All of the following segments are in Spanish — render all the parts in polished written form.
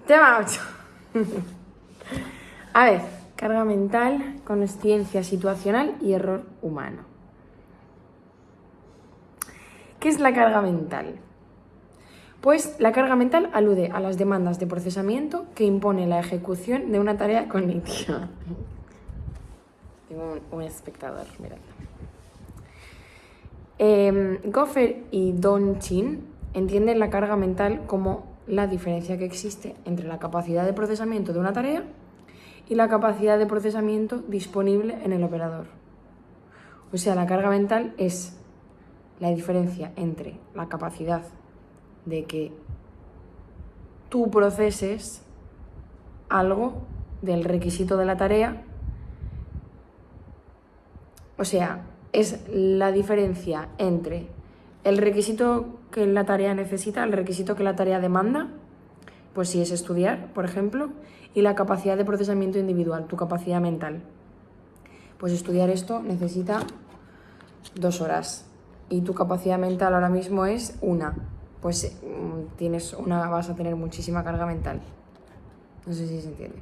Tema 8. A ver, carga mental, consciencia situacional y error humano. ¿Qué es la carga mental? Pues la carga mental alude a las demandas de procesamiento que impone la ejecución de una tarea cognitiva. Tengo un espectador, mirad. Goffer y Don Chin entienden la carga mental como la diferencia que existe entre la capacidad de procesamiento de una tarea y la capacidad de procesamiento disponible en el operador. O sea, la carga mental es la diferencia entre la capacidad de que tú proceses algo del requisito de la tarea. O sea, es la diferencia entre el requisito que la tarea necesita, el requisito que la tarea demanda, pues si es estudiar, por ejemplo, y la capacidad de procesamiento individual, tu capacidad mental. Pues estudiar esto necesita 2 horas y tu capacidad mental ahora mismo es 1. Pues vas a tener muchísima carga mental. No sé si se entiende.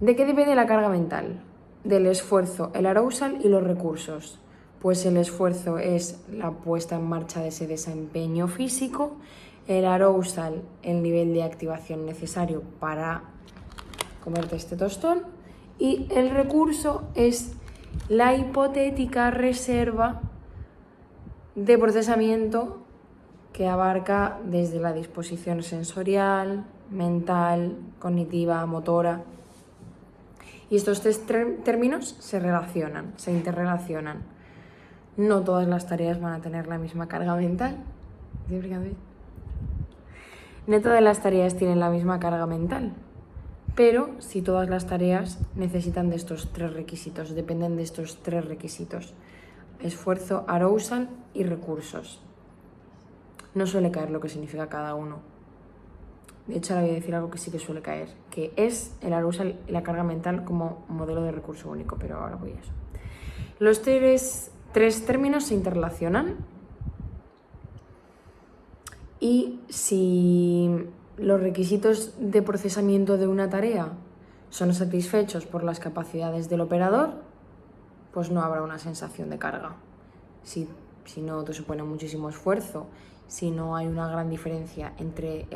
¿De qué depende la carga mental? Del esfuerzo, el arousal y los recursos. Pues el esfuerzo es la puesta en marcha de ese desempeño físico, el arousal, el nivel de activación necesario para comerte este tostón, y el recurso es la hipotética reserva de procesamiento que abarca desde la disposición sensorial, mental, cognitiva, motora. Y estos 3 términos se relacionan, se interrelacionan. No todas las tareas van a tener la misma carga mental. No todas las tareas tienen la misma carga mental, pero sí todas las tareas necesitan de estos 3 requisitos, dependen de estos 3 requisitos: esfuerzo, arousal y recursos. No suele caer lo que significa cada uno. De hecho, ahora voy a decir algo que sí que suele caer, que es el arousal y la carga mental como modelo de recurso único, pero ahora voy a eso. Los 3 términos se interrelacionan y si los requisitos de procesamiento de una tarea son satisfechos por las capacidades del operador, pues no habrá una sensación de carga. Si no te supone muchísimo esfuerzo, si no hay una gran diferencia entre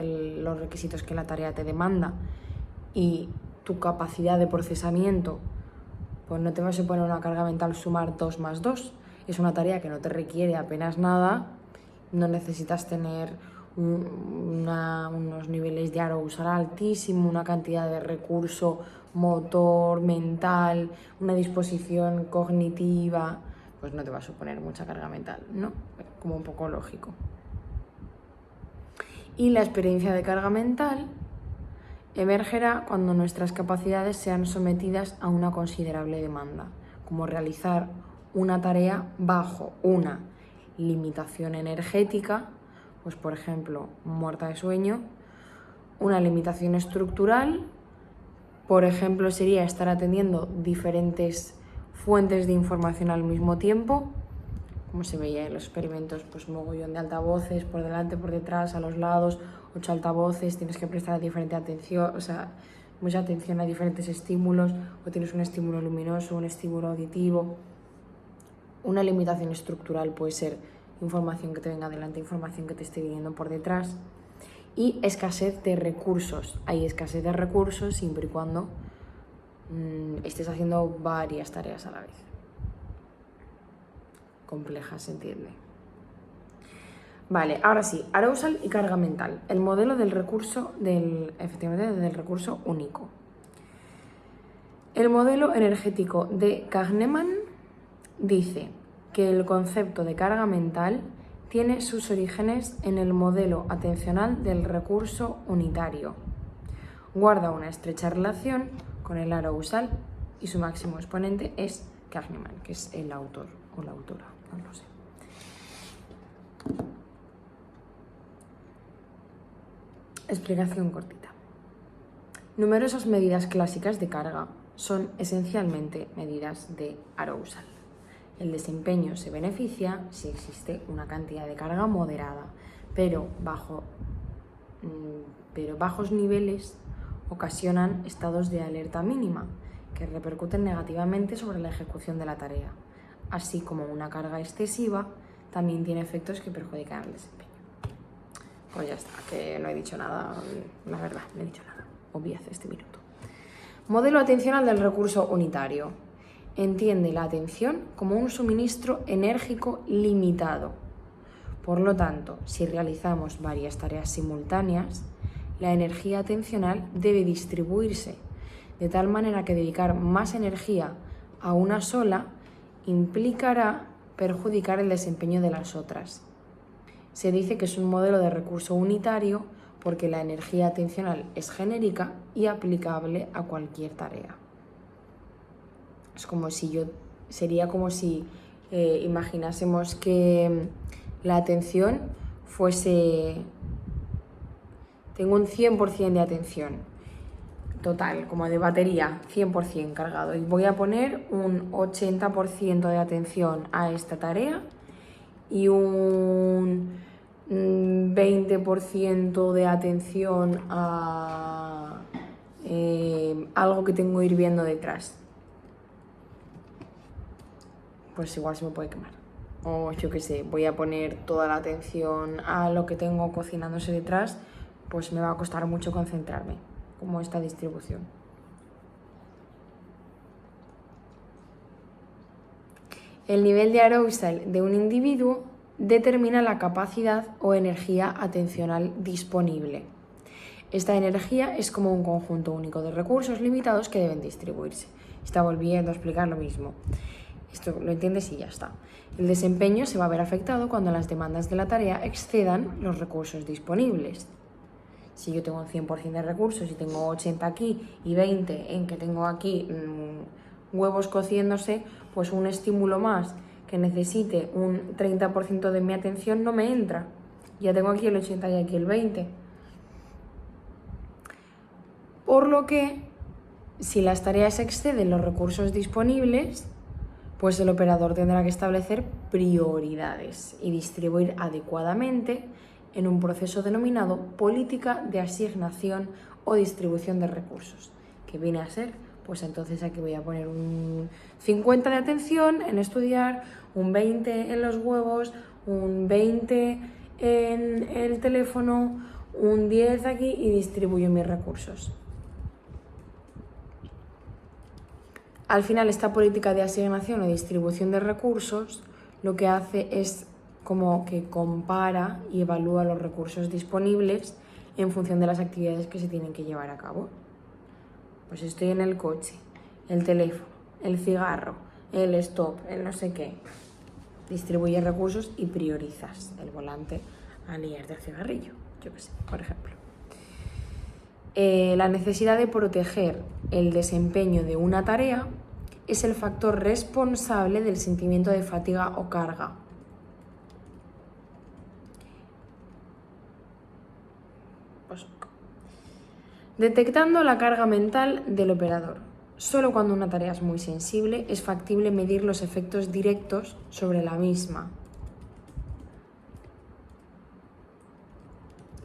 los requisitos que la tarea te demanda y tu capacidad de procesamiento, pues no te va a suponer una carga mental sumar 2 más 2. Es una tarea que no te requiere apenas nada, no necesitas tener unos niveles de arousal altísimo, una cantidad de recurso motor, mental, una disposición cognitiva, pues no te va a suponer mucha carga mental, ¿no? Como un poco lógico. Y la experiencia de carga mental emergerá cuando nuestras capacidades sean sometidas a una considerable demanda, como realizar una tarea bajo una limitación energética, pues por ejemplo, muerta de sueño, una limitación estructural, por ejemplo, sería estar atendiendo diferentes fuentes de información al mismo tiempo, como se veía en los experimentos, pues mogollón de altavoces por delante, por detrás, a los lados, 8 altavoces, tienes que prestar diferente atención, o sea, mucha atención a diferentes estímulos, o tienes un estímulo luminoso, un estímulo auditivo. Una limitación estructural puede ser información que te venga adelante, información que te esté viniendo por detrás. Y escasez de recursos. Hay escasez de recursos siempre y cuando estés haciendo varias tareas a la vez. Compleja, se entiende. Vale, ahora sí, arousal y carga mental. El modelo del recurso, efectivamente, del recurso único. El modelo energético de Kahneman dice que el concepto de carga mental tiene sus orígenes en el modelo atencional del recurso unitario. Guarda una estrecha relación con el arousal y su máximo exponente es Kahneman, que es el autor o la autora, no lo sé. Explicación cortita. Numerosas medidas clásicas de carga son esencialmente medidas de arousal. El desempeño se beneficia si existe una cantidad de carga moderada, pero bajo pero bajos niveles ocasionan estados de alerta mínima que repercuten negativamente sobre la ejecución de la tarea, así como una carga excesiva también tiene efectos que perjudican el desempeño. Pues ya está, que no he dicho nada, la verdad, no he dicho nada. Obviez este minuto. Modelo atencional del recurso unitario. Entiende la atención como un suministro enérgico limitado. Por lo tanto, si realizamos varias tareas simultáneas, la energía atencional debe distribuirse de tal manera que dedicar más energía a una sola implicará perjudicar el desempeño de las otras. Se dice que es un modelo de recurso unitario porque la energía atencional es genérica y aplicable a cualquier tarea. Sería como si imaginásemos que la atención fuese, tengo un 100% de atención total, como de batería, 100% cargado, y voy a poner un 80% de atención a esta tarea y un 20% de atención a algo que tengo hirviendo detrás. Pues igual se me puede quemar. O yo qué sé, voy a poner toda la atención a lo que tengo cocinándose detrás, pues me va a costar mucho concentrarme, como esta distribución. El nivel de arousal de un individuo determina la capacidad o energía atencional disponible. Esta energía es como un conjunto único de recursos limitados que deben distribuirse. Está volviendo a explicar lo mismo. Esto lo entiendes y ya está. El desempeño se va a ver afectado cuando las demandas de la tarea excedan los recursos disponibles. Si yo tengo un 100% de recursos y tengo 80 aquí y 20 en que tengo aquí huevos cociéndose, pues un estímulo más que necesite un 30% de mi atención no me entra. Ya tengo aquí el 80 y aquí el 20. Por lo que, si las tareas exceden los recursos disponibles, pues el operador tendrá que establecer prioridades y distribuir adecuadamente en un proceso denominado política de asignación o distribución de recursos, que viene a ser, pues entonces aquí voy a poner un 50 de atención en estudiar, un 20 en los huevos, un 20 en el teléfono, un 10 aquí y distribuyo mis recursos. Al final, esta política de asignación o distribución de recursos lo que hace es como que compara y evalúa los recursos disponibles en función de las actividades que se tienen que llevar a cabo. Pues estoy en el coche, el teléfono, el cigarro, el stop, el no sé qué. Distribuyes recursos y priorizas el volante al liar del cigarrillo, yo qué sé, por ejemplo. La necesidad de proteger el desempeño de una tarea es el factor responsable del sentimiento de fatiga o carga. Detectando la carga mental del operador. Solo cuando una tarea es muy sensible es factible medir los efectos directos sobre la misma.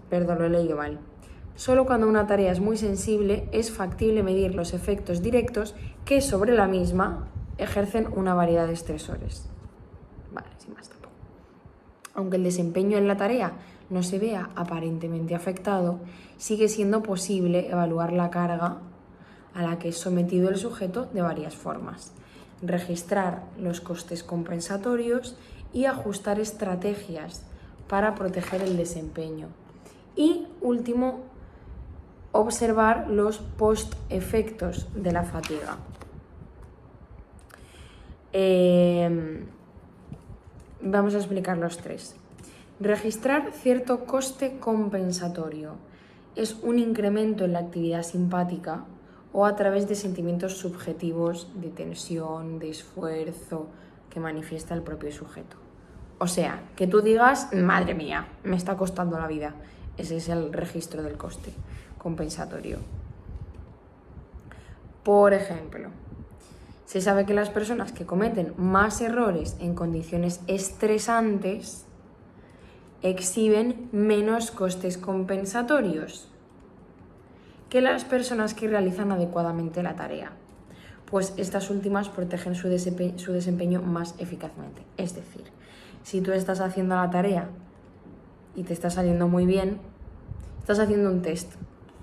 Perdón, lo he leído mal. Solo cuando una tarea es muy sensible es factible medir los efectos directos que sobre la misma ejercen una variedad de estresores. Vale, sin más tampoco. Aunque el desempeño en la tarea no se vea aparentemente afectado, sigue siendo posible evaluar la carga a la que es sometido el sujeto de varias formas. Registrar los costes compensatorios y ajustar estrategias para proteger el desempeño. Y, último, observar los post-efectos de la fatiga. Vamos a explicar los tres. Registrar cierto coste compensatorio es un incremento en la actividad simpática o a través de sentimientos subjetivos de tensión, de esfuerzo que manifiesta el propio sujeto. O sea, que tú digas, madre mía, me está costando la vida. Ese es el registro del coste compensatorio. Por ejemplo, se sabe que las personas que cometen más errores en condiciones estresantes exhiben menos costes compensatorios. que las personas que realizan adecuadamente la tarea, pues estas últimas protegen su desempeño más eficazmente. Es decir, si tú estás haciendo la tarea y te está saliendo muy bien, estás haciendo un test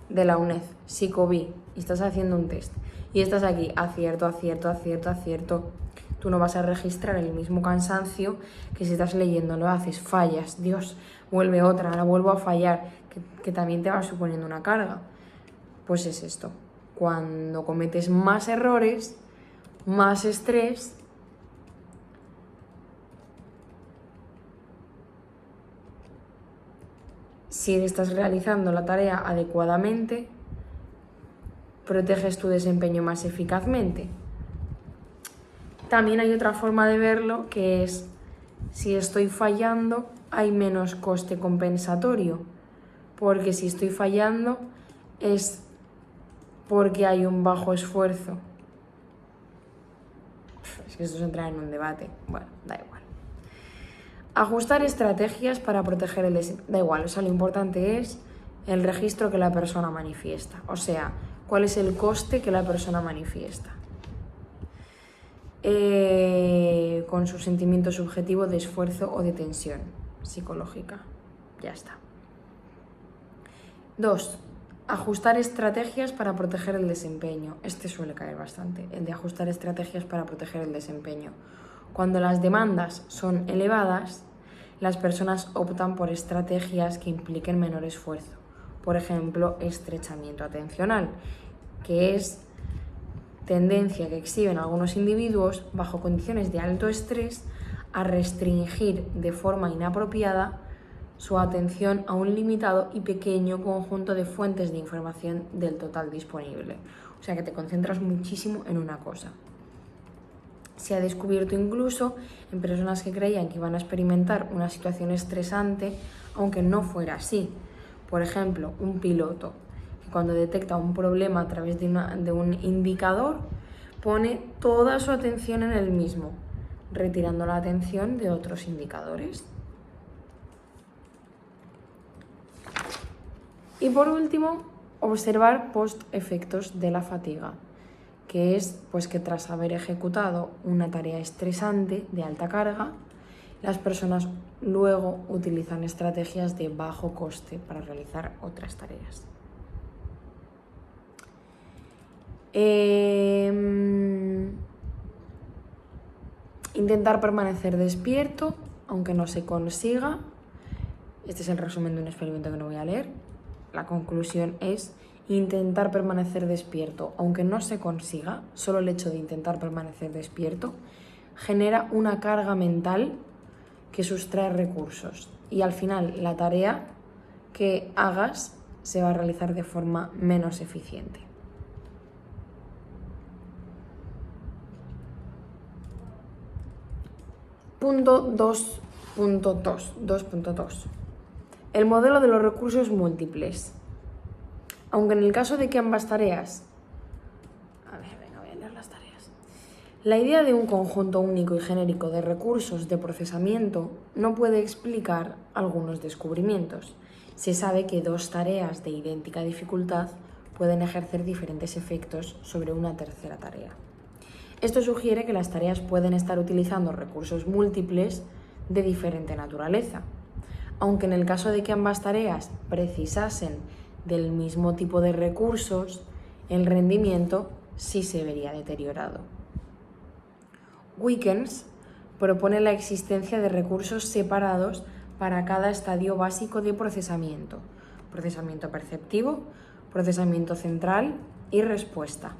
de la UNED, Psicobi, y estás haciendo un test y estás aquí, acierto, acierto, acierto, acierto, tú no vas a registrar el mismo cansancio que si estás leyendo, lo haces, fallas, Dios, vuelve otra, ahora vuelvo a fallar, que también te va suponiendo una carga. Pues es esto, cuando cometes más errores, más estrés, si estás realizando la tarea adecuadamente, proteges tu desempeño más eficazmente. También hay otra forma de verlo, que es, si estoy fallando, hay menos coste compensatorio, porque si estoy fallando es porque hay un bajo esfuerzo. Es que esto se entra en un debate. Bueno, da igual. Ajustar estrategias para proteger el desempeño. Da igual, o sea, lo importante es el registro que la persona manifiesta. O sea, cuál es el coste que la persona manifiesta. Con su sentimiento subjetivo de esfuerzo o de tensión psicológica. Ya está. 2. Ajustar estrategias para proteger el desempeño. Este suele caer bastante, el de ajustar estrategias para proteger el desempeño. Cuando las demandas son elevadas, las personas optan por estrategias que impliquen menor esfuerzo. Por ejemplo, estrechamiento atencional, que es tendencia que exhiben algunos individuos bajo condiciones de alto estrés a restringir de forma inapropiada su atención a un limitado y pequeño conjunto de fuentes de información del total disponible. O sea que te concentras muchísimo en una cosa. Se ha descubierto incluso en personas que creían que iban a experimentar una situación estresante, aunque no fuera así. Por ejemplo, un piloto que cuando detecta un problema a través de un indicador, pone toda su atención en el mismo, retirando la atención de otros indicadores. Y por último, observar post-efectos de la fatiga, que es pues que tras haber ejecutado una tarea estresante de alta carga, las personas luego utilizan estrategias de bajo coste para realizar otras tareas. Intentar permanecer despierto, aunque no se consiga. Este es el resumen de un experimento que no voy a leer. La conclusión es intentar permanecer despierto, aunque no se consiga. Solo el hecho de intentar permanecer despierto genera una carga mental que sustrae recursos y al final la tarea que hagas se va a realizar de forma menos eficiente. Punto 2.2. El modelo de los recursos múltiples. Aunque en el caso de que ambas tareas... voy a leer las tareas. La idea de un conjunto único y genérico de recursos de procesamiento no puede explicar algunos descubrimientos. Se sabe que dos tareas de idéntica dificultad pueden ejercer diferentes efectos sobre una tercera tarea. Esto sugiere que las tareas pueden estar utilizando recursos múltiples de diferente naturaleza. Aunque en el caso de que ambas tareas precisasen del mismo tipo de recursos, el rendimiento sí se vería deteriorado. Wickens propone la existencia de recursos separados para cada estadio básico de procesamiento: procesamiento perceptivo, procesamiento central y respuesta.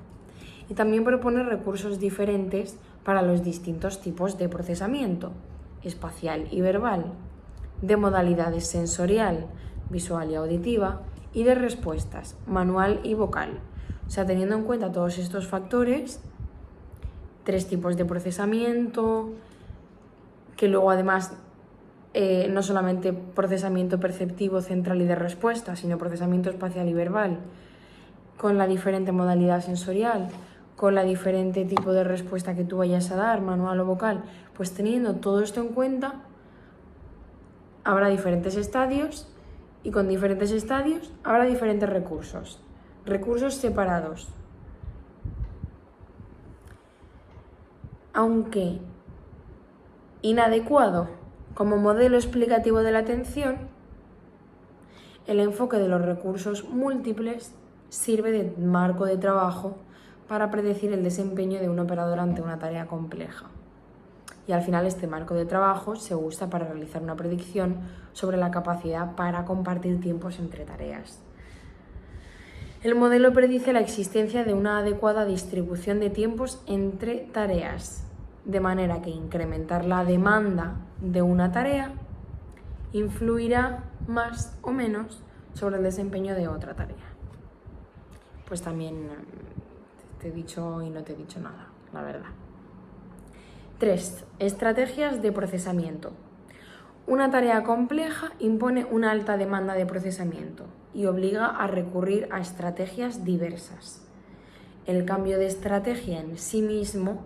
Y también propone recursos diferentes para los distintos tipos de procesamiento: espacial y verbal, de modalidades sensorial, visual y auditiva, y de respuestas, manual y vocal. O sea, teniendo en cuenta todos estos factores, 3 tipos de procesamiento, que luego además no solamente procesamiento perceptivo, central y de respuesta, sino procesamiento espacial y verbal, con la diferente modalidad sensorial, con la diferente tipo de respuesta que tú vayas a dar, manual o vocal. Pues teniendo todo esto en cuenta, habrá diferentes estadios y con diferentes estadios habrá diferentes recursos. recursos separados. Aunque inadecuado como modelo explicativo de la atención, el enfoque de los recursos múltiples sirve de marco de trabajo para predecir el desempeño de un operador ante una tarea compleja. Y al final este marco de trabajo se usa para realizar una predicción sobre la capacidad para compartir tiempos entre tareas. El modelo predice la existencia de una adecuada distribución de tiempos entre tareas, de manera que incrementar la demanda de una tarea influirá más o menos sobre el desempeño de otra tarea. Pues también te he dicho y no te he dicho nada, la verdad. 3. Estrategias de procesamiento. Una tarea compleja impone una alta demanda de procesamiento y obliga a recurrir a estrategias diversas. El cambio de estrategia en sí mismo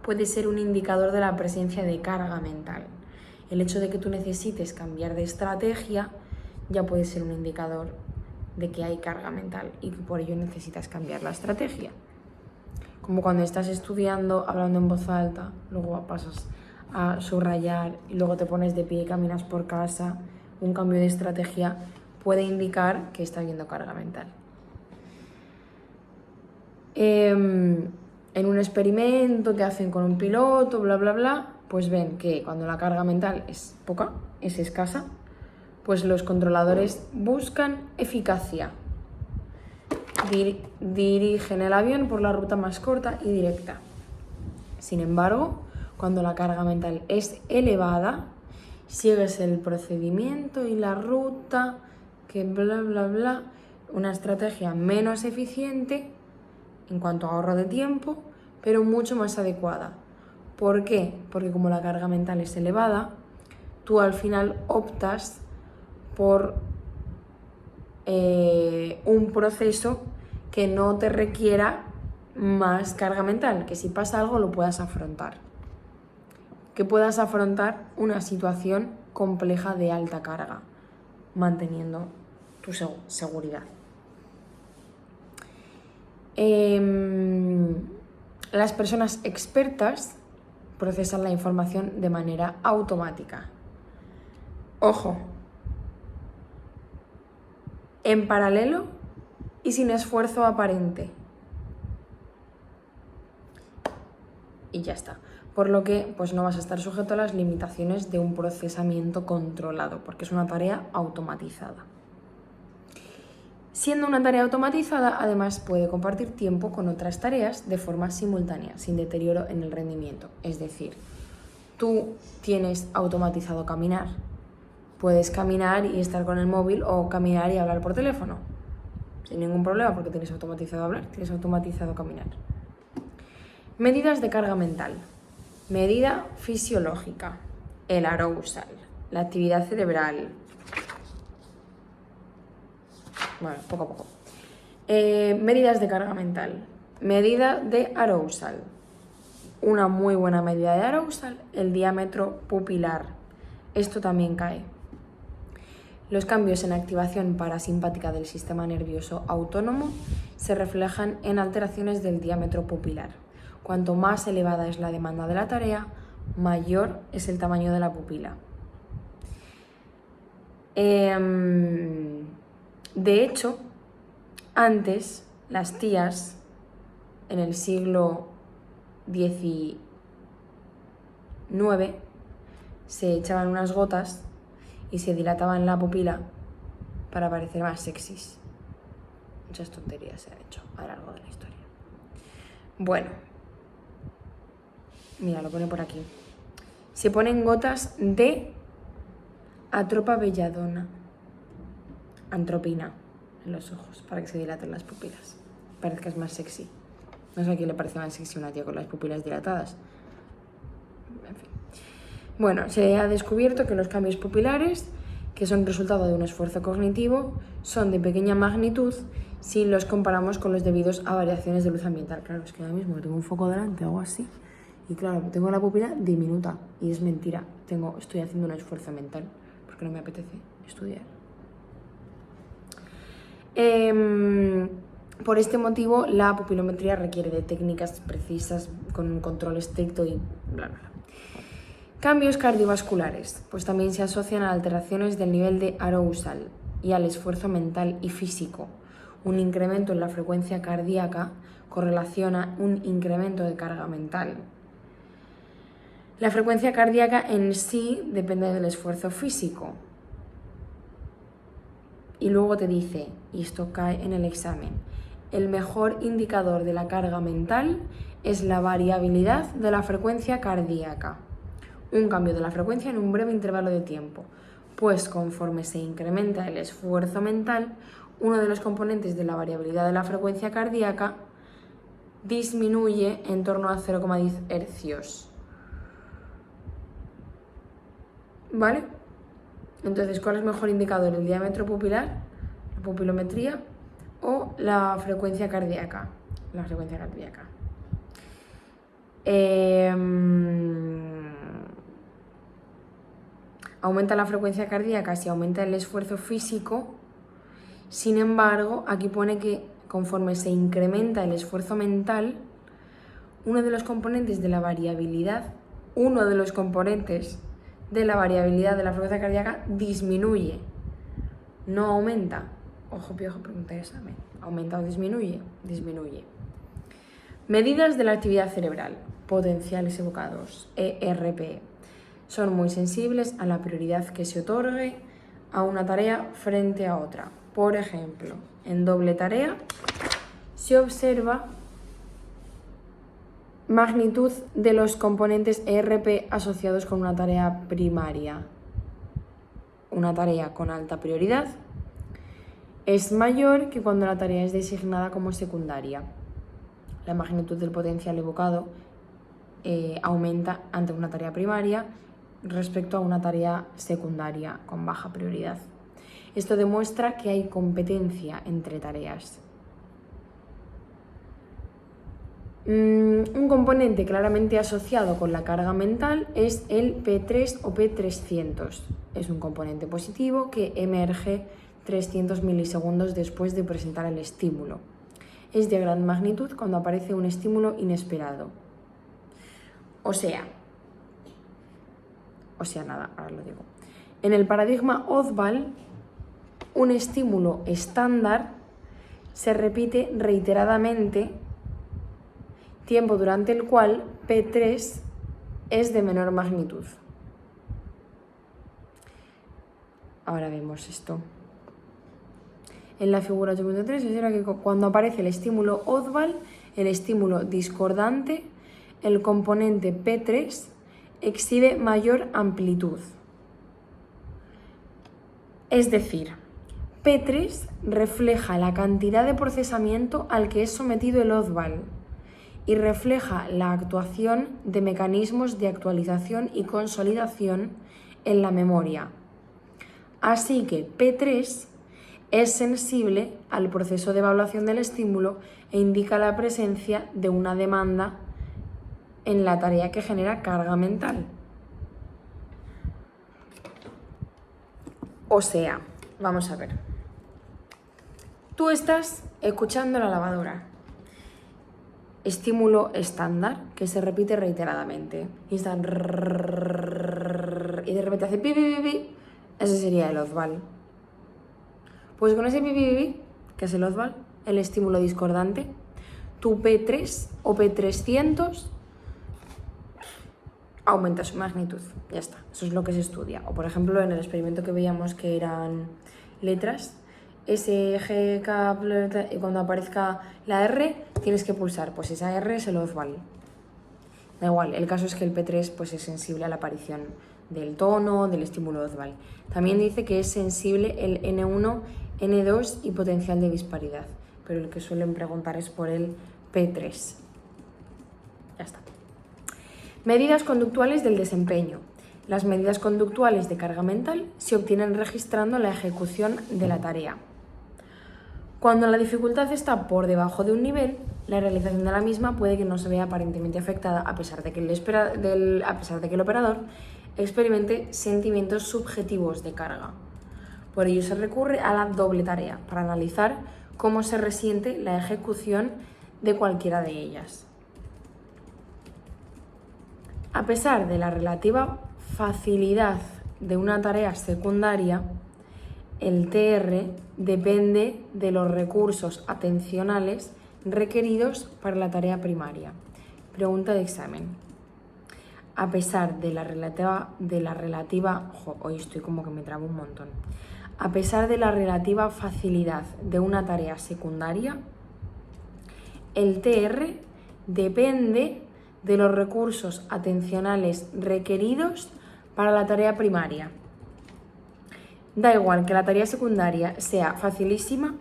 puede ser un indicador de la presencia de carga mental. El hecho de que tú necesites cambiar de estrategia ya puede ser un indicador de que hay carga mental y que por ello necesitas cambiar la estrategia. Como cuando estás estudiando, hablando en voz alta, luego pasas a subrayar y luego te pones de pie y caminas por casa, un cambio de estrategia puede indicar que está habiendo carga mental. En un experimento que hacen con un piloto, bla, bla, bla, pues ven que cuando la carga mental es poca, es escasa, pues los controladores buscan eficacia. Dirigen el avión por la ruta más corta y directa. Sin embargo, cuando la carga mental es elevada, sigues el procedimiento y la ruta, que bla, bla, bla, una estrategia menos eficiente en cuanto a ahorro de tiempo, pero mucho más adecuada. ¿Por qué? Porque como la carga mental es elevada, tú al final optas por un proceso que no te requiera más carga mental, que si pasa algo lo puedas afrontar. Que puedas afrontar una situación compleja de alta carga, manteniendo tu seguridad. Las personas expertas procesan la información de manera automática. Ojo, en paralelo y sin esfuerzo aparente. Y ya está. Por lo que pues no vas a estar sujeto a las limitaciones de un procesamiento controlado, porque es una tarea automatizada. Siendo una tarea automatizada, además puede compartir tiempo con otras tareas de forma simultánea, sin deterioro en el rendimiento. Es decir, tú tienes automatizado caminar. Puedes caminar y estar con el móvil o caminar y hablar por teléfono. Sin ningún problema, porque tienes automatizado hablar, tienes automatizado caminar. Medidas de carga mental. Medida fisiológica. El arousal. La actividad cerebral. Bueno, poco a poco. Medidas de carga mental. Medida de arousal. Una muy buena medida de arousal, el diámetro pupilar. Esto también cae. Los cambios en activación parasimpática del sistema nervioso autónomo se reflejan en alteraciones del diámetro pupilar. Cuanto más elevada es la demanda de la tarea, mayor es el tamaño de la pupila. De hecho, antes las tías, en el siglo XIX, se echaban unas gotas y se dilataban la pupila para parecer más sexys. Muchas tonterías se han hecho a lo largo de la historia. Bueno, mira, lo pone por aquí. Se ponen gotas de atropa belladona, antropina, en los ojos para que se dilaten las pupilas. Parezcas más sexy. No sé a quién le parece más sexy una tía con las pupilas dilatadas. En fin. Bueno, se ha descubierto que los cambios pupilares, que son resultado de un esfuerzo cognitivo, son de pequeña magnitud si los comparamos con los debidos a variaciones de luz ambiental. Claro, es que ahora mismo tengo un foco delante o algo así. Y claro, tengo la pupila diminuta. Y es mentira. Estoy haciendo un esfuerzo mental porque no me apetece estudiar. Por este motivo, la pupilometría requiere de técnicas precisas con un control estricto y bla, bla, bla. Cambios cardiovasculares, pues también se asocian a alteraciones del nivel de arousal y al esfuerzo mental y físico. Un incremento en la frecuencia cardíaca correlaciona un incremento de carga mental. La frecuencia cardíaca en sí depende del esfuerzo físico. Y luego te dice, y esto cae en el examen, el mejor indicador de la carga mental es la variabilidad de la frecuencia cardíaca. Un cambio de la frecuencia en un breve intervalo de tiempo, pues conforme se incrementa el esfuerzo mental, uno de los componentes de la variabilidad de la frecuencia cardíaca disminuye en torno a 0,10 hercios. ¿Vale? Entonces, ¿cuál es el mejor indicador? ¿El diámetro pupilar, la pupilometría o la frecuencia cardíaca? La frecuencia cardíaca. Aumenta la frecuencia cardíaca si aumenta el esfuerzo físico. Sin embargo, aquí pone que conforme se incrementa el esfuerzo mental, uno de los componentes de la variabilidad de la frecuencia cardíaca disminuye, no aumenta. Ojo piojo, pregunta de examen. ¿Aumenta o disminuye? Disminuye. Medidas de la actividad cerebral, potenciales evocados, ERP. Son muy sensibles a la prioridad que se otorgue a una tarea frente a otra. Por ejemplo, en doble tarea se observa magnitud de los componentes ERP asociados con una tarea primaria. Una tarea con alta prioridad es mayor que cuando la tarea es designada como secundaria. La magnitud del potencial evocado aumenta ante una tarea primaria respecto a una tarea secundaria con baja prioridad. Esto demuestra que hay competencia entre tareas. Un componente claramente asociado con la carga mental es el P3 o P300. Es un componente positivo que emerge 300 milisegundos después de presentar el estímulo. Es de gran magnitud cuando aparece un estímulo inesperado. O sea nada, ahora lo digo. En el paradigma Othbal, un estímulo estándar se repite reiteradamente, tiempo durante el cual P3 es de menor magnitud. Ahora vemos esto. En la figura 8.3 se observa que cuando aparece el estímulo Othbal, el estímulo discordante, el componente P3 exhibe mayor amplitud. Es decir, P3 refleja la cantidad de procesamiento al que es sometido el Othbal y refleja la actuación de mecanismos de actualización y consolidación en la memoria. Así que P3 es sensible al proceso de evaluación del estímulo e indica la presencia de una demanda en la tarea que genera carga mental. O sea, vamos a ver. Tú estás escuchando la lavadora. Estímulo estándar que se repite reiteradamente. Y está y de repente hace pi, pi, pi, pi. Ese sería el Othbal. Pues con ese pi, pi, pi, que es el Othbal, el estímulo discordante, tu P3 o P300 aumenta su magnitud. Ya está, eso es lo que se estudia. O por ejemplo, en el experimento que veíamos que eran letras, S, G, K, y cuando aparezca la R tienes que pulsar, pues esa R es el Othbal. Da igual, el caso es que el P3 pues, es sensible a la aparición del tono, del estímulo Othbal. También dice que es sensible el N1, N2 y potencial de disparidad, pero el que suelen preguntar es por el P3. Ya está. Medidas conductuales del desempeño. Las medidas conductuales de carga mental se obtienen registrando la ejecución de la tarea. Cuando la dificultad está por debajo de un nivel, la realización de la misma puede que no se vea aparentemente afectada a pesar de que el operador experimente sentimientos subjetivos de carga. Por ello se recurre a la doble tarea para analizar cómo se resiente la ejecución de cualquiera de ellas. A pesar de la relativa facilidad de una tarea secundaria, el TR depende de los recursos atencionales requeridos para la tarea primaria. Pregunta de examen. A pesar de la relativa, hoy estoy como que me trabo un montón. A pesar de la relativa facilidad de una tarea secundaria, el TR depende de los recursos atencionales requeridos para la tarea primaria. Da igual que la tarea secundaria sea facilísima,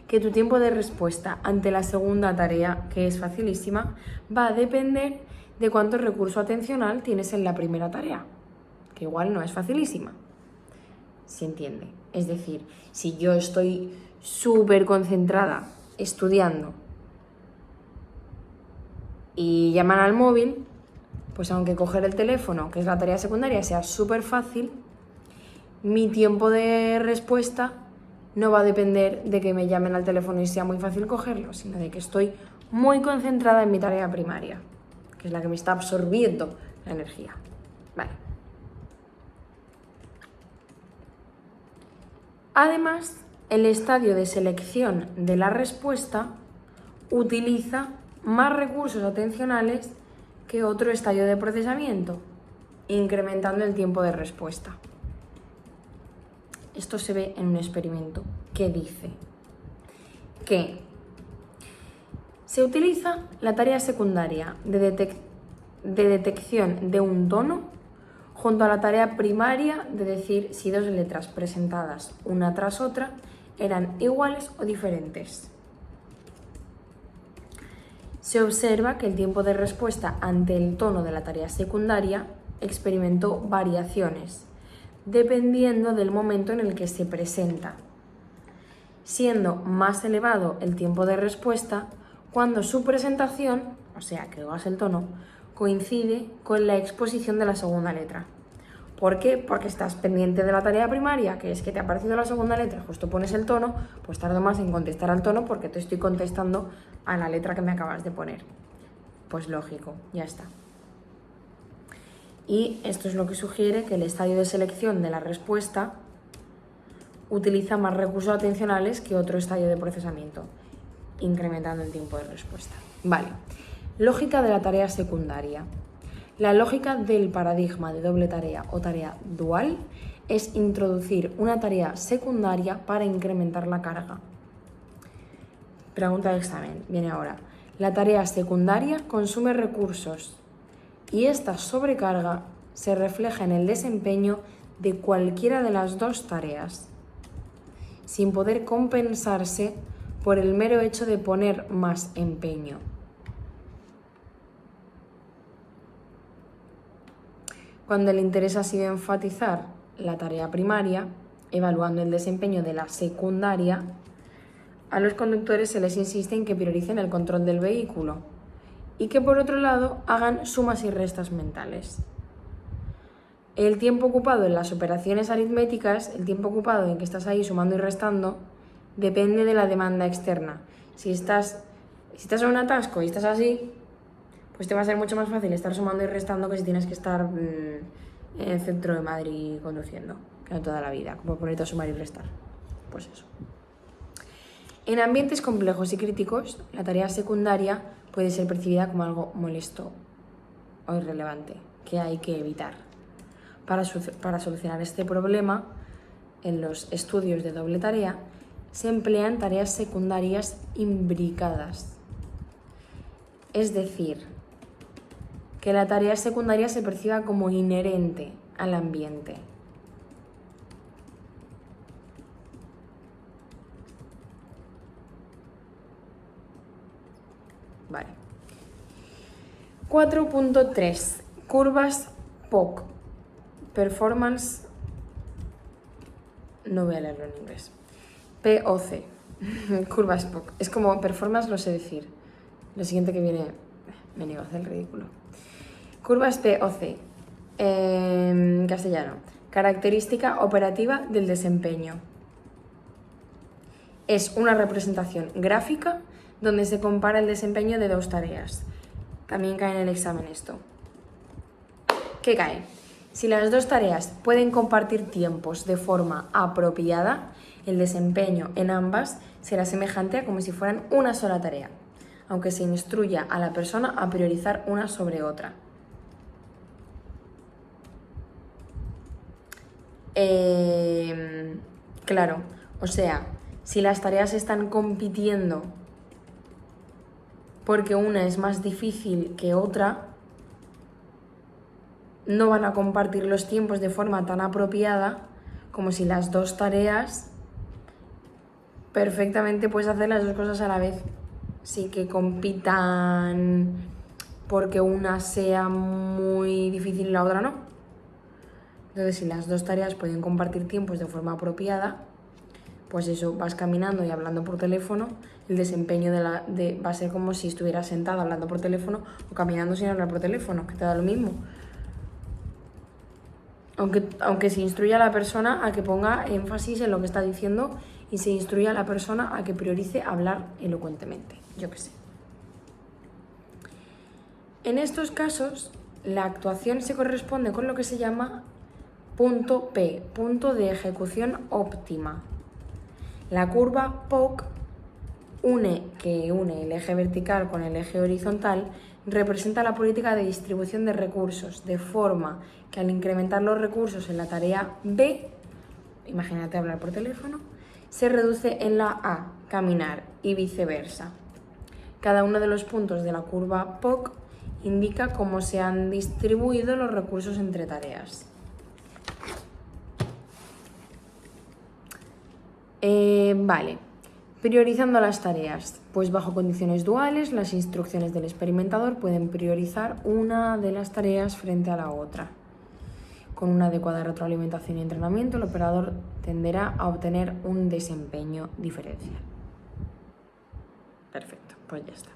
que tu tiempo de respuesta ante la segunda tarea, que es facilísima, va a depender de cuánto recurso atencional tienes en la primera tarea, que igual no es facilísima. ¿Se entiende? Es decir, si yo estoy súper concentrada estudiando y llaman al móvil, pues aunque coger el teléfono, que es la tarea secundaria, sea súper fácil, mi tiempo de respuesta no va a depender de que me llamen al teléfono y sea muy fácil cogerlo, sino de que estoy muy concentrada en mi tarea primaria, que es la que me está absorbiendo la energía. Vale. Además, el estadio de selección de la respuesta utiliza más recursos atencionales que otro estadio de procesamiento, incrementando el tiempo de respuesta. Esto se ve en un experimento que dice que se utiliza la tarea secundaria de detección de un tono junto a la tarea primaria de decir si dos letras presentadas una tras otra eran iguales o diferentes. Se observa que el tiempo de respuesta ante el tono de la tarea secundaria experimentó variaciones dependiendo del momento en el que se presenta, siendo más elevado el tiempo de respuesta cuando su presentación, o sea, que oigas el tono, coincide con la exposición de la segunda letra. ¿Por qué? Porque estás pendiente de la tarea primaria, que es que te ha parecido la segunda letra, justo pones el tono, pues tardo más en contestar al tono porque te estoy contestando a la letra que me acabas de poner. Pues lógico, ya está. Y esto es lo que sugiere que el estadio de selección de la respuesta utiliza más recursos atencionales que otro estadio de procesamiento, incrementando el tiempo de respuesta. Vale, lógica de la tarea secundaria. La lógica del paradigma de doble tarea o tarea dual es introducir una tarea secundaria para incrementar la carga. Pregunta de examen, viene ahora. La tarea secundaria consume recursos y esta sobrecarga se refleja en el desempeño de cualquiera de las dos tareas, sin poder compensarse por el mero hecho de poner más empeño. Cuando el interés ha sido enfatizar la tarea primaria, evaluando el desempeño de la secundaria, a los conductores se les insiste en que prioricen el control del vehículo y que por otro lado hagan sumas y restas mentales. El tiempo ocupado en las operaciones aritméticas, el tiempo ocupado en que estás ahí sumando y restando, depende de la demanda externa. Si estás en un atasco y estás así, pues te va a ser mucho más fácil estar sumando y restando que si tienes que estar en el centro de Madrid conduciendo, que no toda la vida, como ponerte a sumar y restar. Pues eso. En ambientes complejos y críticos, la tarea secundaria puede ser percibida como algo molesto o irrelevante, que hay que evitar. Para solucionar este problema, en los estudios de doble tarea, se emplean tareas secundarias imbricadas. Es decir, que la tarea secundaria se perciba como inherente al ambiente. Vale. 4.3. Curvas POC. Performance. No voy a leerlo en inglés. POC. Curvas POC. Es como performance, lo sé decir. Lo siguiente que viene me niego a hacer el ridículo. Curvas POC. En castellano. Característica operativa del desempeño. es una representación gráfica donde se compara el desempeño de dos tareas. También cae en el examen esto. ¿Qué cae? Si las dos tareas pueden compartir tiempos de forma apropiada, el desempeño en ambas será semejante a como si fueran una sola tarea, aunque se instruya a la persona a priorizar una sobre otra. Claro, o sea, si las tareas están compitiendo porque una es más difícil que otra, no van a compartir los tiempos de forma tan apropiada como si las dos tareas perfectamente puedes hacer las dos cosas a la vez. Sí que compitan porque una sea muy difícil y la otra no. Entonces, si las dos tareas pueden compartir tiempos de forma apropiada, pues eso, vas caminando y hablando por teléfono, el desempeño va a ser como si estuvieras sentada hablando por teléfono o caminando sin hablar por teléfono, que te da lo mismo. Aunque se instruya a la persona a que ponga énfasis en lo que está diciendo y se instruya a la persona a que priorice hablar elocuentemente, yo qué sé. En estos casos, la actuación se corresponde con lo que se llama punto P, punto de ejecución óptima. La curva POC, que une el eje vertical con el eje horizontal, representa la política de distribución de recursos, de forma que al incrementar los recursos en la tarea B, imagínate hablar por teléfono, se reduce en la A, caminar, y viceversa. Cada uno de los puntos de la curva POC indica cómo se han distribuido los recursos entre tareas. Vale, priorizando las tareas. Pues bajo condiciones duales, las instrucciones del experimentador pueden priorizar una de las tareas frente a la otra. Con una adecuada retroalimentación y entrenamiento, el operador tenderá a obtener un desempeño diferencial. Perfecto, pues ya está.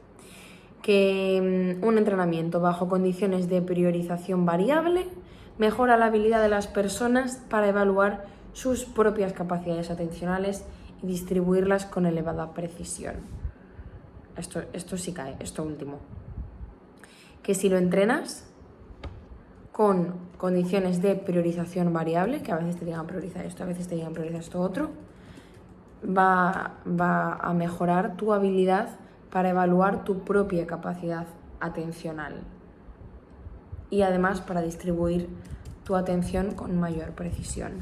Que un entrenamiento bajo condiciones de priorización variable mejora la habilidad de las personas para evaluar sus propias capacidades atencionales y distribuirlas con elevada precisión. Esto sí cae, esto último. Que si lo entrenas con condiciones de priorización variable, que a veces te digan priorizar esto, a veces te digan priorizar esto otro, va a mejorar tu habilidad para evaluar tu propia capacidad atencional y además para distribuir tu atención con mayor precisión.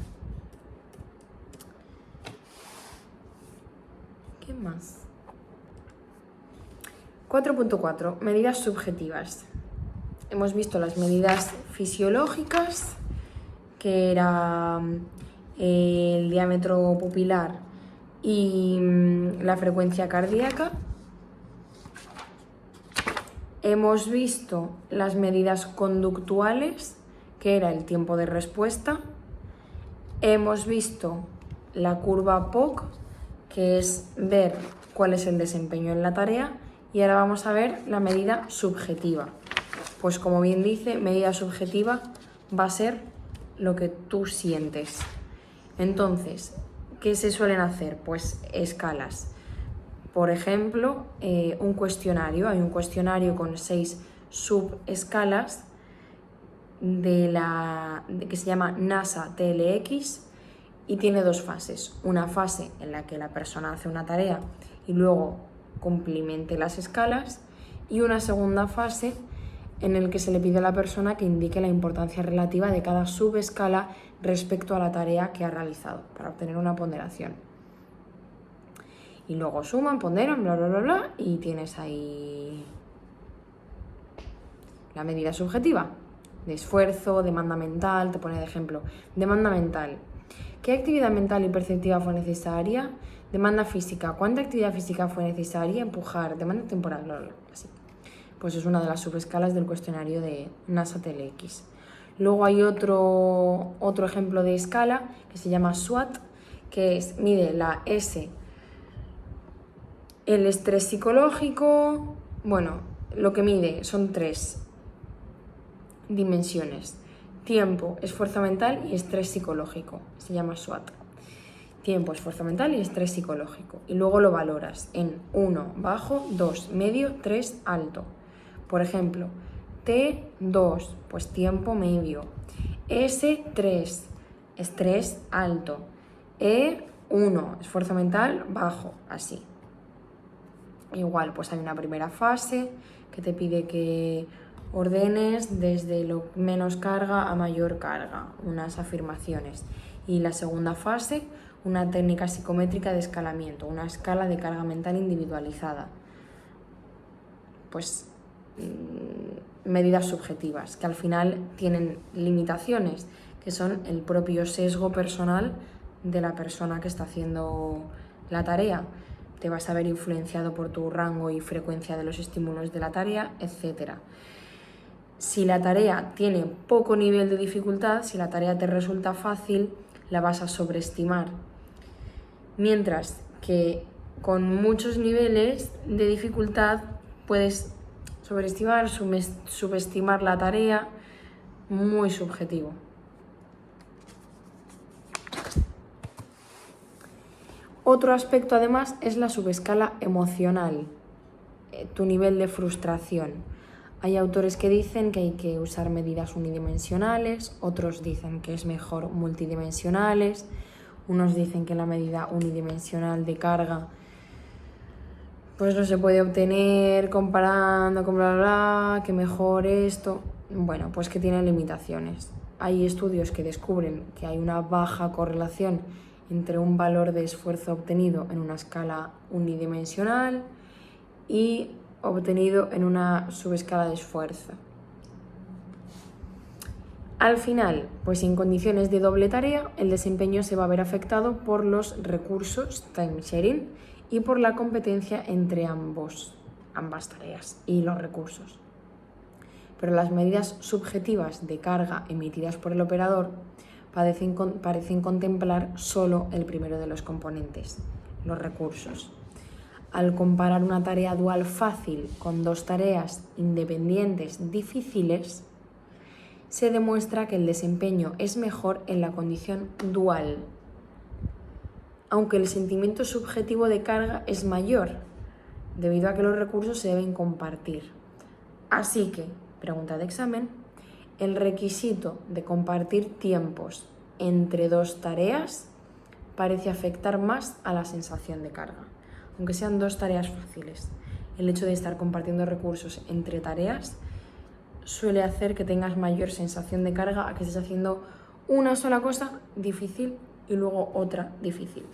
¿Qué más? 4.4. Medidas subjetivas. Hemos visto las medidas fisiológicas, que era el diámetro pupilar y la frecuencia cardíaca. Hemos visto las medidas conductuales, que era el tiempo de respuesta. Hemos visto la curva POC, que es ver cuál es el desempeño en la tarea. Y ahora vamos a ver la medida subjetiva. Pues como bien dice, medida subjetiva va a ser lo que tú sientes. Entonces, ¿qué se suelen hacer? Pues escalas. Por ejemplo, un cuestionario. Hay un cuestionario con 6 subescalas que se llama NASA TLX y tiene 2 fases. Una fase en la que la persona hace una tarea y luego cumplimente las escalas, y una segunda fase en el que se le pide a la persona que indique la importancia relativa de cada subescala respecto a la tarea que ha realizado para obtener una ponderación. Y luego suman, ponderan, bla, bla, bla, bla, y tienes ahí la medida subjetiva de esfuerzo, demanda mental. Te pone de ejemplo, demanda mental. ¿Qué actividad mental y perceptiva fue necesaria? Demanda física. ¿Cuánta actividad física fue necesaria? Empujar. Demanda temporal. Bla, bla, bla, así. Pues es una de las subescalas del cuestionario de NASA TLX. Luego hay otro ejemplo de escala que se llama SWOT, que mide la S, el estrés psicológico. Bueno, lo que mide son 3 dimensiones: tiempo, esfuerzo mental y estrés psicológico. Se llama SWOT. tiempo, esfuerzo mental y estrés psicológico. Y luego lo valoras en 1, bajo, 2, medio, 3, alto. Por ejemplo, T2, pues tiempo medio. S3, estrés alto. E1, esfuerzo mental bajo, así. Igual, pues hay una primera fase que te pide que ordenes desde lo menos carga a mayor carga, unas afirmaciones. Y la segunda fase, una técnica psicométrica de escalamiento, una escala de carga mental individualizada. Pues medidas subjetivas, que al final tienen limitaciones, que son el propio sesgo personal de la persona que está haciendo la tarea. Te vas a ver influenciado por tu rango y frecuencia de los estímulos de la tarea, etc. Si la tarea tiene poco nivel de dificultad, si la tarea te resulta fácil, la vas a sobreestimar. Mientras que con muchos niveles de dificultad puedes sobreestimar, subestimar la tarea, muy subjetivo. Otro aspecto además es la subescala emocional, tu nivel de frustración. Hay autores que dicen que hay que usar medidas unidimensionales, otros dicen que es mejor multidimensionales, unos dicen que la medida unidimensional de carga pues no se puede obtener comparando con bla bla bla, que mejor esto. Bueno, pues que tiene limitaciones. Hay estudios que descubren que hay una baja correlación entre un valor de esfuerzo obtenido en una escala unidimensional y obtenido en una subescala de esfuerzo. Al final, pues en condiciones de doble tarea, el desempeño se va a ver afectado por los recursos time sharing y por la competencia entre ambas tareas y los recursos. Pero las medidas subjetivas de carga emitidas por el operador parecen contemplar solo el primero de los componentes, los recursos. Al comparar una tarea dual fácil con dos tareas independientes difíciles, se demuestra que el desempeño es mejor en la condición dual, aunque el sentimiento subjetivo de carga es mayor, debido a que los recursos se deben compartir. Así que, pregunta de examen, el requisito de compartir tiempos entre dos tareas parece afectar más a la sensación de carga, aunque sean dos tareas fáciles. El hecho de estar compartiendo recursos entre tareas suele hacer que tengas mayor sensación de carga a que estés haciendo una sola cosa difícil y luego otra difícil.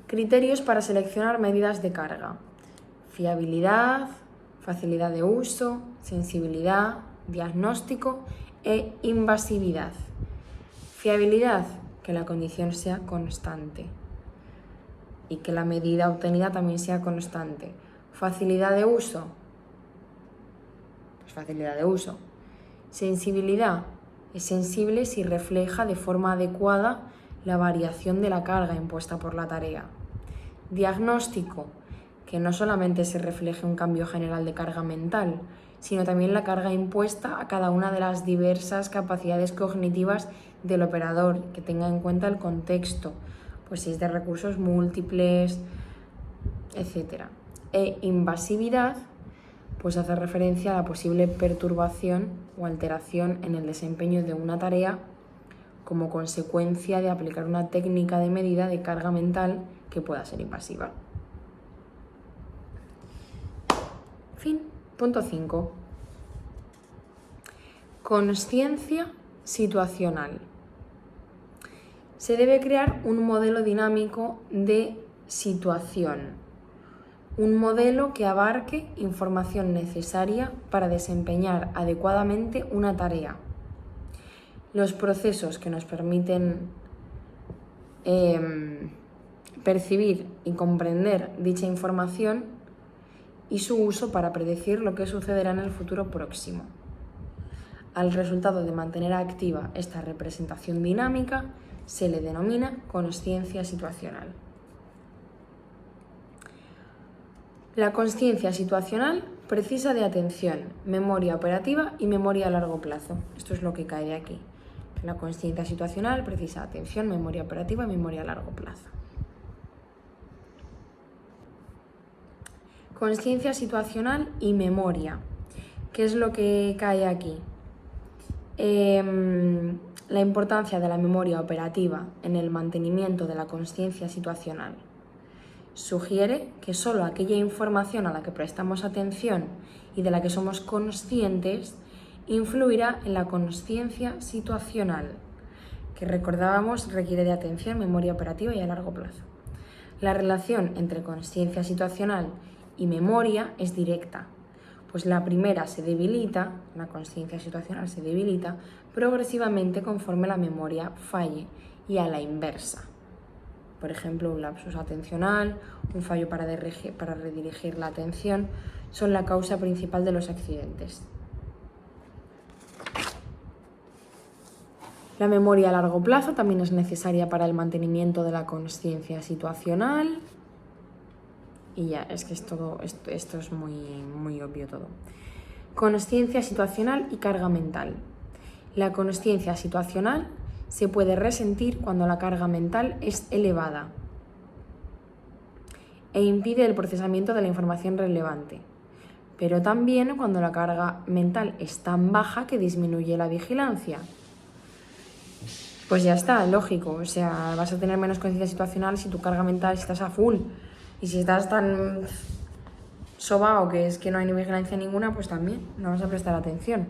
Criterios para seleccionar medidas de carga: fiabilidad, facilidad de uso, sensibilidad, diagnóstico e invasividad. Fiabilidad, que la condición sea constante y que la medida obtenida también sea constante. Facilidad de uso, pues facilidad de uso. Sensibilidad, es sensible si refleja de forma adecuada la variación de la carga impuesta por la tarea. Diagnóstico, que no solamente se refleje un cambio general de carga mental, sino también la carga impuesta a cada una de las diversas capacidades cognitivas del operador, que tenga en cuenta el contexto, pues si es de recursos múltiples, etc. E invasividad, pues hace referencia a la posible perturbación o alteración en el desempeño de una tarea como consecuencia de aplicar una técnica de medida de carga mental que pueda ser invasiva. Fin. Punto 5. Consciencia situacional. Se debe crear un modelo dinámico de situación, un modelo que abarque información necesaria para desempeñar adecuadamente una tarea, los procesos que nos permiten percibir y comprender dicha información y su uso para predecir lo que sucederá en el futuro próximo. Al resultado de mantener activa esta representación dinámica se le denomina consciencia situacional. La consciencia situacional precisa de atención, memoria operativa y memoria a largo plazo. Esto es lo que cae de aquí. La consciencia situacional precisa atención, memoria operativa y memoria a largo plazo. Consciencia situacional y memoria. ¿Qué es lo que cae aquí? La importancia de la memoria operativa en el mantenimiento de la consciencia situacional. Sugiere que solo aquella información a la que prestamos atención y de la que somos conscientes influirá en la consciencia situacional, que recordábamos requiere de atención, memoria operativa y a largo plazo. La relación entre consciencia situacional y memoria es directa, pues la primera se debilita, la consciencia situacional se debilita progresivamente conforme la memoria falle y a la inversa. Por ejemplo, un lapsus atencional, un fallo para redirigir la atención, son la causa principal de los accidentes. La memoria a largo plazo también es necesaria para el mantenimiento de la consciencia situacional. Y ya, es que esto es muy obvio todo. Consciencia situacional y carga mental. La consciencia situacional se puede resentir cuando la carga mental es elevada e impide el procesamiento de la información relevante, pero también cuando la carga mental es tan baja que disminuye la vigilancia. Pues ya está, lógico, o sea, vas a tener menos conciencia situacional si tu carga mental estás a full, y si estás tan sobao que es que no hay ni vigilancia ninguna, pues también no vas a prestar atención.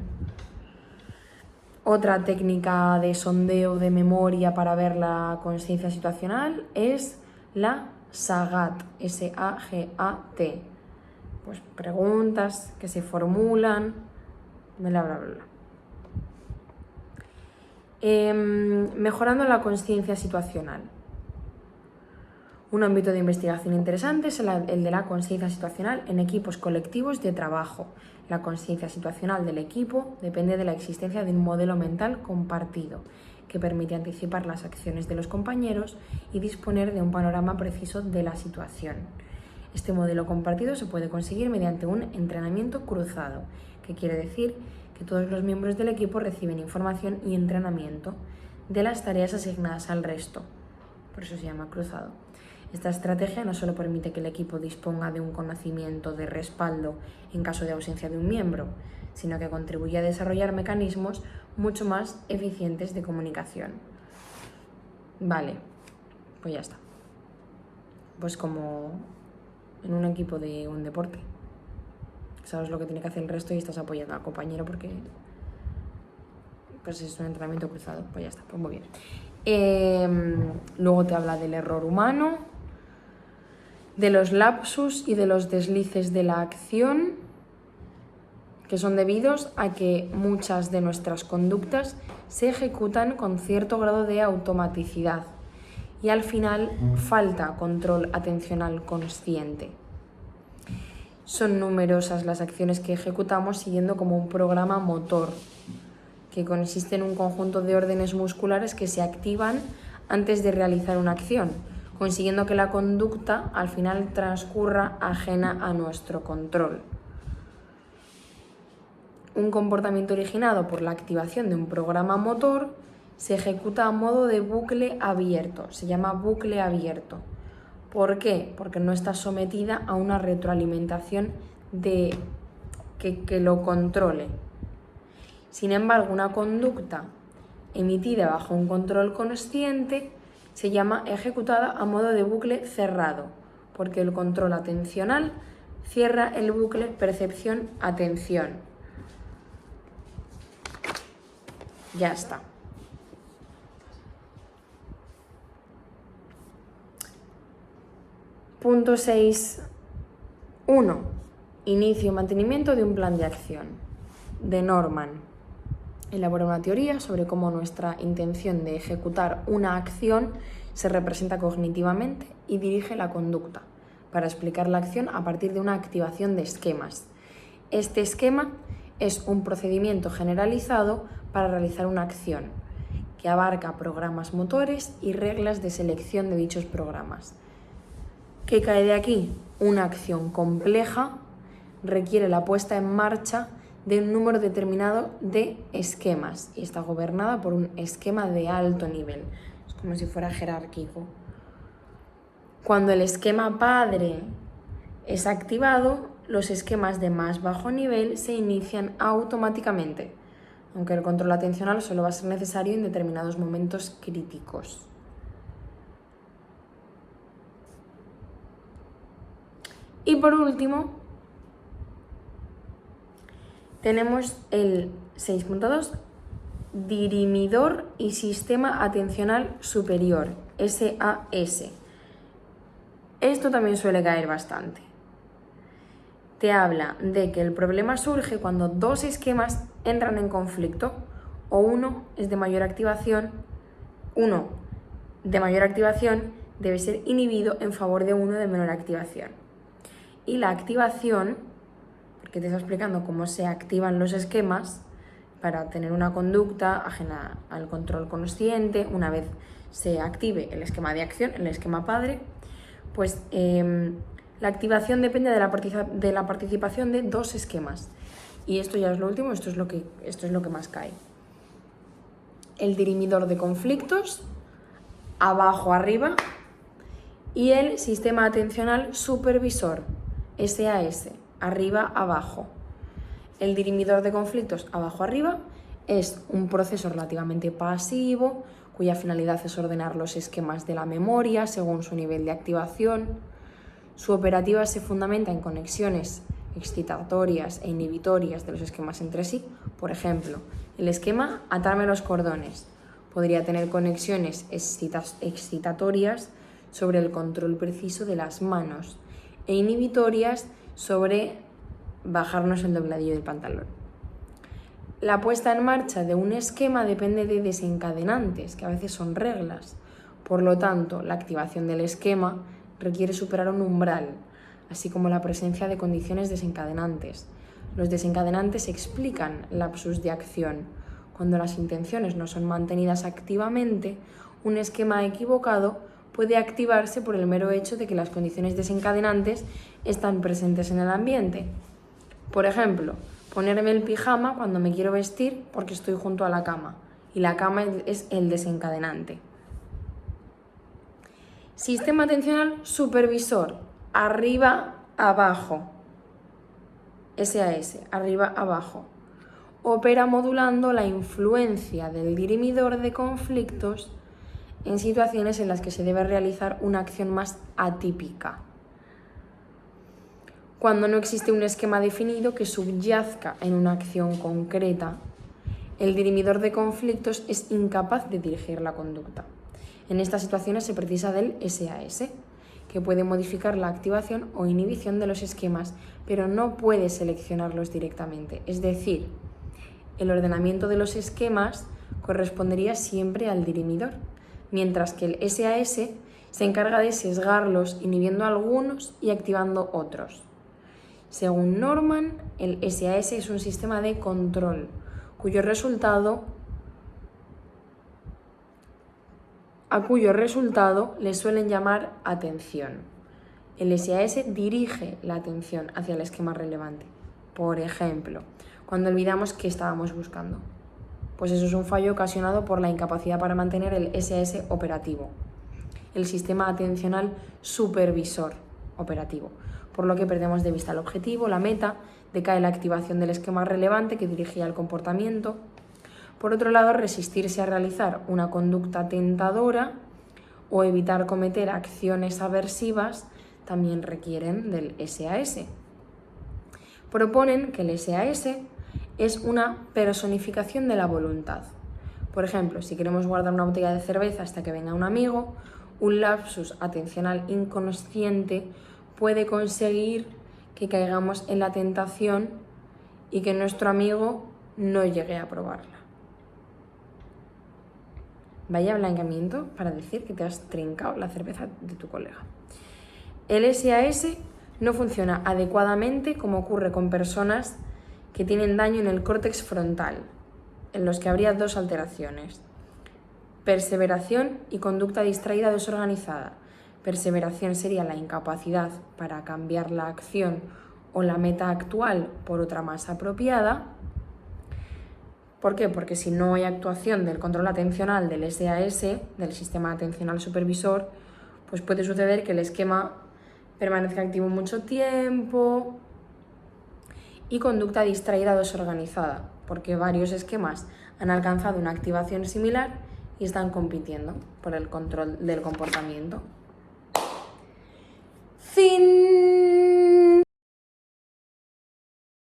Otra técnica de sondeo de memoria para ver la consciencia situacional es la SAGAT, S-A-G-A-T. Pues preguntas que se formulan, bla, bla, bla. Mejorando la consciencia situacional. Un ámbito de investigación interesante es el de la consciencia situacional en equipos colectivos de trabajo. La consciencia situacional del equipo depende de la existencia de un modelo mental compartido que permite anticipar las acciones de los compañeros y disponer de un panorama preciso de la situación. Este modelo compartido se puede conseguir mediante un entrenamiento cruzado, que quiere decir que todos los miembros del equipo reciben información y entrenamiento de las tareas asignadas al resto. Por eso se llama cruzado. Esta estrategia no solo permite que el equipo disponga de un conocimiento de respaldo en caso de ausencia de un miembro, sino que contribuye a desarrollar mecanismos mucho más eficientes de comunicación. Vale, pues ya está. Pues como en un equipo de un deporte. Sabes lo que tiene que hacer el resto y estás apoyando al compañero porque pues es un entrenamiento cruzado. Pues ya está, pues muy bien. Luego te habla del error humano, de los lapsus y de los deslices de la acción, que son debidos a que muchas de nuestras conductas se ejecutan con cierto grado de automaticidad y al final falta control atencional consciente. Son numerosas las acciones que ejecutamos siguiendo como un programa motor, que consiste en un conjunto de órdenes musculares que se activan antes de realizar una acción, consiguiendo que la conducta al final transcurra ajena a nuestro control. Un comportamiento originado por la activación de un programa motor se ejecuta a modo de bucle abierto, se llama bucle abierto. ¿Por qué? Porque no está sometida a una retroalimentación que lo controle. Sin embargo, una conducta emitida bajo un control consciente se llama ejecutada a modo de bucle cerrado, porque el control atencional cierra el bucle percepción-atención. Ya está. Punto 6.1. Inicio y mantenimiento de un plan de acción. De Norman. Elabora una teoría sobre cómo nuestra intención de ejecutar una acción se representa cognitivamente y dirige la conducta, para explicar la acción a partir de una activación de esquemas. Este esquema es un procedimiento generalizado para realizar una acción, que abarca programas motores y reglas de selección de dichos programas. ¿Qué cae de aquí? Una acción compleja requiere la puesta en marcha de un número determinado de esquemas y está gobernada por un esquema de alto nivel. Es como si fuera jerárquico. Cuando el esquema padre es activado, los esquemas de más bajo nivel se inician automáticamente, aunque el control atencional solo va a ser necesario en determinados momentos críticos. Y por último, tenemos el 6.2, dirimidor y sistema atencional superior, SAS. Esto también suele caer bastante. Te habla de que el problema surge cuando dos esquemas entran en conflicto o uno de mayor activación debe ser inhibido en favor de uno de menor activación. Y la activación, porque te está explicando cómo se activan los esquemas para tener una conducta ajena al control consciente, una vez se active el esquema de acción, el esquema padre, pues la activación depende de la participación de dos esquemas. Y esto ya es lo último, esto es lo que más cae. El dirimidor de conflictos, abajo arriba, y el sistema atencional supervisor, SAS, arriba abajo. El dirimidor de conflictos, abajo arriba, es un proceso relativamente pasivo, cuya finalidad es ordenar los esquemas de la memoria según su nivel de activación. Su operativa se fundamenta en conexiones excitatorias e inhibitorias de los esquemas entre sí. Por ejemplo, el esquema atarme los cordones podría tener conexiones excitatorias sobre el control preciso de las manos e inhibitorias sobre bajarnos el dobladillo del pantalón. La puesta en marcha de un esquema depende de desencadenantes, que a veces son reglas. Por lo tanto, la activación del esquema requiere superar un umbral, así como la presencia de condiciones desencadenantes. Los desencadenantes explican lapsus de acción. Cuando las intenciones no son mantenidas activamente, un esquema equivocado puede activarse por el mero hecho de que las condiciones desencadenantes están presentes en el ambiente. Por ejemplo, ponerme el pijama cuando me quiero vestir porque estoy junto a la cama, y la cama es el desencadenante. Sistema atencional supervisor, arriba, abajo. SAS, arriba, abajo. Opera modulando la influencia del dirimidor de conflictos en situaciones en las que se debe realizar una acción más atípica. Cuando no existe un esquema definido que subyazca en una acción concreta, el dirimidor de conflictos es incapaz de dirigir la conducta. En estas situaciones se precisa del SAS, que puede modificar la activación o inhibición de los esquemas, pero no puede seleccionarlos directamente. Es decir, el ordenamiento de los esquemas correspondería siempre al dirimidor, mientras que el SAS se encarga de sesgarlos, inhibiendo algunos y activando otros. Según Norman, el SAS es un sistema de control, a cuyo resultado le suelen llamar atención. El SAS dirige la atención hacia el esquema relevante. Por ejemplo, cuando olvidamos qué estábamos buscando. Pues eso es un fallo ocasionado por la incapacidad para mantener el SAS operativo. El sistema atencional supervisor operativo, por lo que perdemos de vista el objetivo, la meta, decae la activación del esquema relevante que dirigía el comportamiento. Por otro lado, resistirse a realizar una conducta tentadora o evitar cometer acciones aversivas también requieren del SAS. Proponen que el SAS es una personificación de la voluntad. Por ejemplo, si queremos guardar una botella de cerveza hasta que venga un amigo, un lapsus atencional inconsciente puede conseguir que caigamos en la tentación y que nuestro amigo no llegue a probarla. Vaya blanqueamiento para decir que te has trincado la cerveza de tu colega. El SAS no funciona adecuadamente como ocurre con personas que tienen daño en el córtex frontal, en los que habría dos alteraciones: perseveración y conducta distraída desorganizada. Perseveración sería la incapacidad para cambiar la acción o la meta actual por otra más apropiada. ¿Por qué? Porque si no hay actuación del control atencional del SAS, del sistema atencional supervisor, pues puede suceder que el esquema permanezca activo mucho tiempo y conducta distraída o desorganizada, porque varios esquemas han alcanzado una activación similar y están compitiendo por el control del comportamiento. Fin.